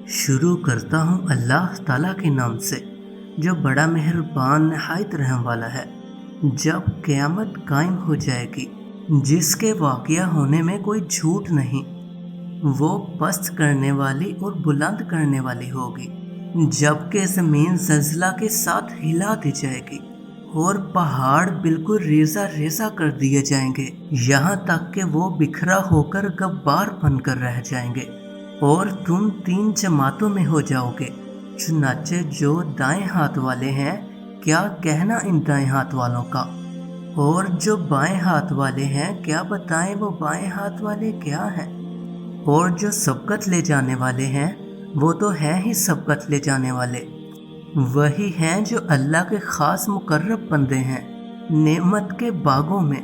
شروع کرتا ہوں اللہ تعالیٰ کے نام سے جو بڑا مہربان نہایت رحم والا ہے۔ جب قیامت قائم ہو جائے گی جس کے واقعہ ہونے میں کوئی جھوٹ نہیں، وہ پست کرنے والی اور بلند کرنے والی ہوگی، جبکہ زمین زلزلہ کے ساتھ ہلا دی جائے گی اور پہاڑ بالکل ریزہ ریزہ کر دیے جائیں گے، یہاں تک کہ وہ بکھرا ہو کر غبار بن کر رہ جائیں گے، اور تم 3 جماعتوں میں ہو جاؤ گے۔ چنانچہ جو دائیں ہاتھ والے ہیں، کیا کہنا ان دائیں ہاتھ والوں کا، اور جو بائیں ہاتھ والے ہیں، کیا بتائیں وہ بائیں ہاتھ والے کیا ہیں، اور جو سبقت لے جانے والے ہیں وہ تو ہیں ہی سبقت لے جانے والے، وہی ہیں جو اللہ کے خاص مقرب بندے ہیں، نعمت کے باغوں میں